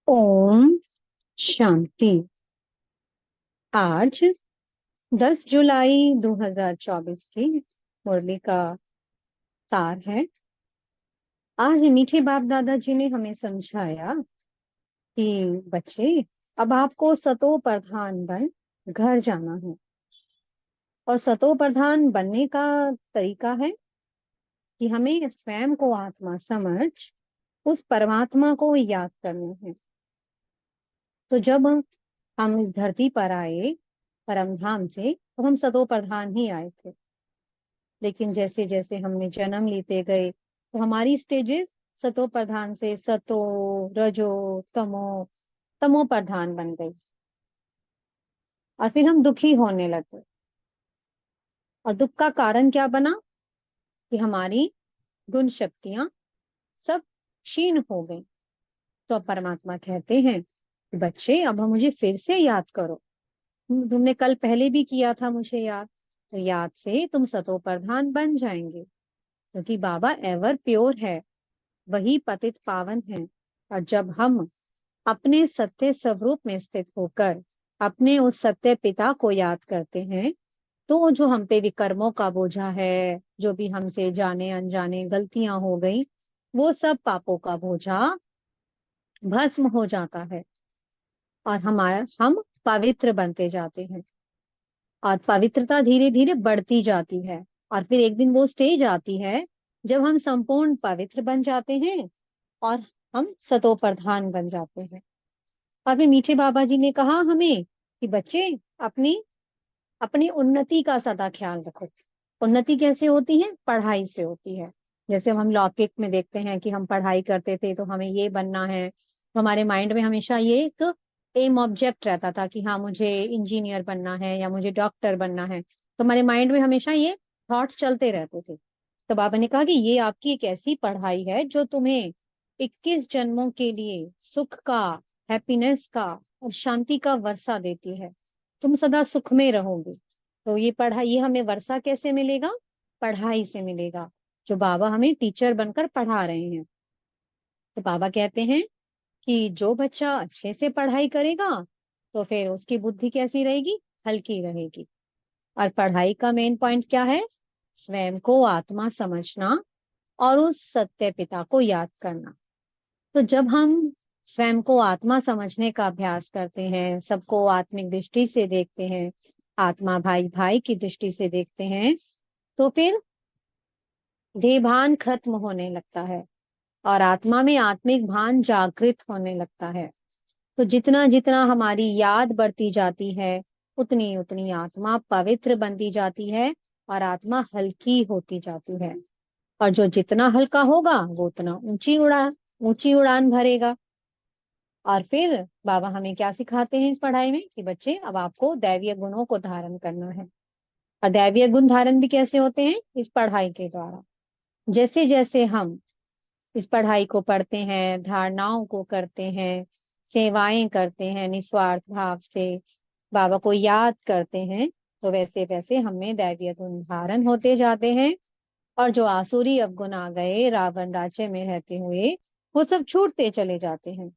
ओम शांति। आज 10 जुलाई 2024 की मुरली का सार है। आज मीठे बाप दादाजी ने हमें समझाया कि बच्चे, अब आपको सतो प्रधान बन घर जाना है। और सतो प्रधान बनने का तरीका है कि हमें स्वयं को आत्मा समझ उस परमात्मा को याद करना है। तो जब हम इस धरती पर आए परम धाम से, तो हम सतो प्रधान ही आए थे। लेकिन जैसे जैसे हमने जन्म लेते गए तो हमारी स्टेजेस सतो प्रधान से सतो, रजो, तमो, तमो प्रधान बन गई। और फिर हम दुखी होने लगे। और दुख का कारण क्या बना कि हमारी गुण शक्तियां सब क्षीण हो गई। तो अब परमात्मा कहते हैं कि बच्चे, अब हम मुझे फिर से याद करो। तुमने कल पहले भी किया था मुझे याद। तो याद से तुम सतो प्रधान बन जाएंगे, क्योंकि बाबा एवर प्योर है, वही पतित पावन है। और जब हम अपने सत्य स्वरूप में स्थित होकर अपने उस सत्य पिता को याद करते हैं, तो जो हम पे विकर्मों का बोझा है, जो भी हमसे जाने अनजाने गलतियां हो गई, वो सब पापों का बोझा भस्म हो जाता है। और हम पवित्र बनते जाते हैं। और पवित्रता धीरे धीरे बढ़ती जाती है। और फिर एक दिन वो स्टेज आती है जब हम संपूर्ण पवित्र बन जाते हैं और हम सतो प्रधान बन जाते हैं। और फिर मीठे बाबा जी ने कहा हमें कि बच्चे, अपनी अपनी उन्नति का सदा ख्याल रखो। उन्नति कैसे होती है? पढ़ाई से होती है। जैसे हम लौकिक में देखते हैं कि हम पढ़ाई करते थे तो हमें ये बनना है, तो हमारे माइंड में हमेशा ये एक एम ऑब्जेक्ट रहता था कि हाँ, मुझे इंजीनियर बनना है या मुझे डॉक्टर बनना है। तो हमारे माइंड में हमेशा ये थॉट्स चलते रहते थे। तो बाबा ने कहा कि ये आपकी एक ऐसी पढ़ाई है जो तुम्हें 21 जन्मों के लिए सुख का, हैप्पीनेस का और शांति का वर्षा देती है। तुम सदा सुख में रहोगे। तो ये पढ़ाई, ये हमें वर्षा कैसे मिलेगा? पढ़ाई से मिलेगा, जो बाबा हमें टीचर बनकर पढ़ा रहे हैं। तो बाबा कहते हैं कि जो बच्चा अच्छे से पढ़ाई करेगा तो फिर उसकी बुद्धि कैसी रहेगी? हल्की रहेगी। और पढ़ाई का मेन पॉइंट क्या है? स्वयं को आत्मा समझना और उस सत्य पिता को याद करना। तो जब हम स्वयं को आत्मा समझने का अभ्यास करते हैं, सबको आत्मिक दृष्टि से देखते हैं, आत्मा भाई भाई की दृष्टि से देखते हैं, तो फिर देह खत्म होने लगता है और आत्मा में आत्मिक भान जागृत होने लगता है। तो जितना जितना हमारी याद बढ़ती जाती है, उतनी उतनी आत्मा पवित्र बनती जाती है और आत्मा हल्की होती जाती है। और जो जितना हल्का होगा वो उतना ऊंची उड़ान भरेगा। और फिर बाबा हमें क्या सिखाते हैं इस पढ़ाई में कि बच्चे, अब आपको दैवीय गुणों को धारण करना है। और दैवीय गुण धारण भी कैसे होते हैं? इस पढ़ाई के द्वारा। जैसे जैसे हम इस पढ़ाई को पढ़ते हैं, धारणाओं को करते हैं, सेवाएं करते हैं निस्वार्थ भाव से, बाबा को याद करते हैं, तो वैसे वैसे हमें दैवीय गुण धारण होते जाते हैं। और जो आसुरी अवगुण आ गए रावण राज्य में रहते हुए, वो सब छूटते चले जाते हैं।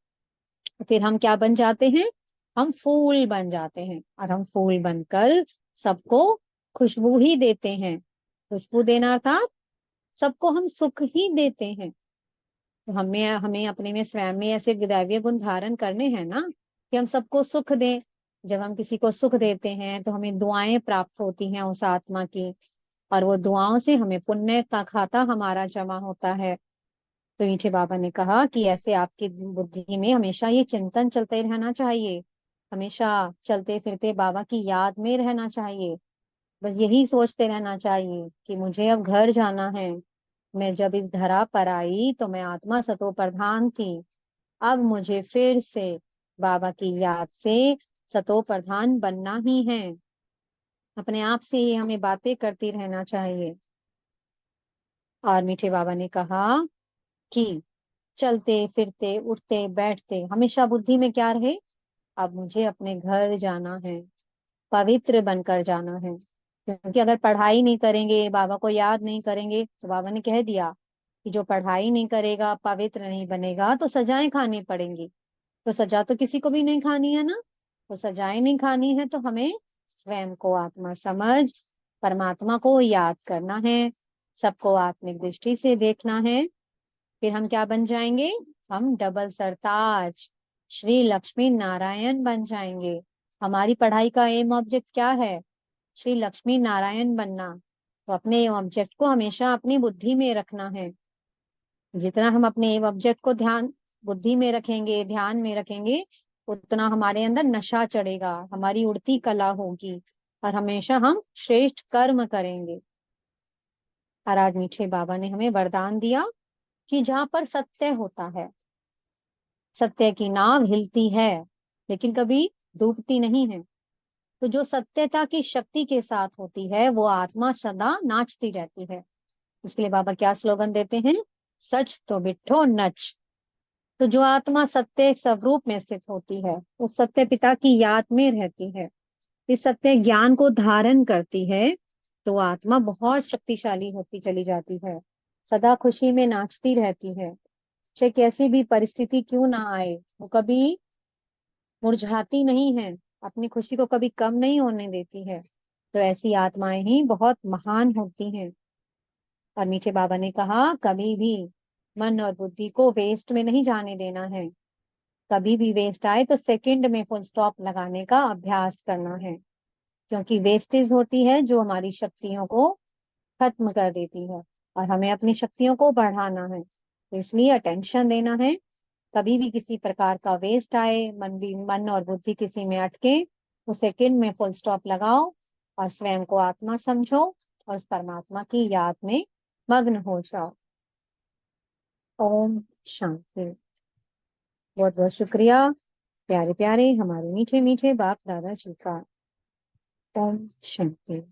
फिर हम क्या बन जाते हैं? हम फूल बन जाते हैं। और हम फूल बनकर सबको खुशबू ही देते हैं। खुशबू देना अर्थात सबको हम सुख ही देते हैं। तो हमें हमें अपने में स्वयं में ऐसे दैवीय गुण धारण करने हैं ना, कि हम सबको सुख दें। जब हम किसी को सुख देते हैं तो हमें दुआएं प्राप्त होती हैं उस आत्मा की। और वो दुआओं से हमें पुण्य का खाता हमारा जमा होता है। तो मीठे बाबा ने कहा कि ऐसे आपकी बुद्धि में हमेशा ये चिंतन चलते रहना चाहिए। हमेशा चलते फिरते बाबा की याद में रहना चाहिए। बस यही सोचते रहना चाहिए कि मुझे अब घर जाना है। मैं जब इस धरा पर आई तो मैं आत्मा सतो प्रधान थी। अब मुझे फिर से बाबा की याद से सतो प्रधान बनना ही है। अपने आप से ये हमें बातें करती रहना चाहिए। और मीठे बाबा ने कहा कि चलते फिरते उठते बैठते हमेशा बुद्धि में क्या रहे? अब मुझे अपने घर जाना है, पवित्र बनकर जाना है। क्योंकि अगर पढ़ाई नहीं करेंगे, बाबा को याद नहीं करेंगे, तो बाबा ने कह दिया कि जो पढ़ाई नहीं करेगा, पवित्र नहीं बनेगा, तो सजाएं खानी पड़ेंगी। तो सजा तो किसी को भी नहीं खानी है ना, तो सजाएं नहीं खानी है, तो हमें स्वयं को आत्मा समझ परमात्मा को याद करना है, सबको आत्मिक दृष्टि से देखना है। फिर हम क्या बन जाएंगे? हम डबल सरताज श्री लक्ष्मी नारायण बन जाएंगे। हमारी पढ़ाई का एम ऑब्जेक्ट क्या है? श्री लक्ष्मी नारायण बनना। तो अपने एम ऑब्जेक्ट को हमेशा अपनी बुद्धि में रखना है। जितना हम अपने एम ऑब्जेक्ट को ध्यान बुद्धि में रखेंगे, ध्यान में रखेंगे, उतना हमारे अंदर नशा चढ़ेगा, हमारी उड़ती कला होगी, और हमेशा हम श्रेष्ठ कर्म करेंगे। और आज मीठे बाबा ने हमें वरदान दिया कि जहां पर सत्य होता है, सत्य की नाव हिलती है लेकिन कभी डूबती नहीं है। तो जो सत्यता की शक्ति के साथ होती है वो आत्मा सदा नाचती रहती है। इसके लिए बाबा क्या स्लोगन देते हैं? सच तो बिठो नच। तो जो आत्मा सत्य स्वरूप में स्थित होती है वो सत्य पिता की याद में रहती है, इस सत्य ज्ञान को धारण करती है, तो आत्मा बहुत शक्तिशाली होती चली जाती है, सदा खुशी में नाचती रहती है। चाहे कैसी भी परिस्थिति क्यों ना आए, वो कभी मुरझाती नहीं है, अपनी खुशी को कभी कम नहीं होने देती है। तो ऐसी आत्माएं ही बहुत महान होती हैं। और मीठे बाबा ने कहा कभी भी मन और बुद्धि को वेस्ट में नहीं जाने देना है। कभी भी वेस्ट आए तो सेकंड में फुल स्टॉप लगाने का अभ्यास करना है, क्योंकि वेस्टेज होती है जो हमारी शक्तियों को खत्म कर देती है, और हमें अपनी शक्तियों को बढ़ाना है, तो इसलिए अटेंशन देना है। कभी भी किसी प्रकार का वेस्ट आए, मन और बुद्धि किसी में अटके, तो सेकंड में फुल स्टॉप लगाओ और स्वयं को आत्मा समझो और उस परमात्मा की याद में मग्न हो जाओ। ओम शांति। बहुत बहुत शुक्रिया प्यारे प्यारे हमारे मीठे मीठे बाप दादा जी का। ओम शांति।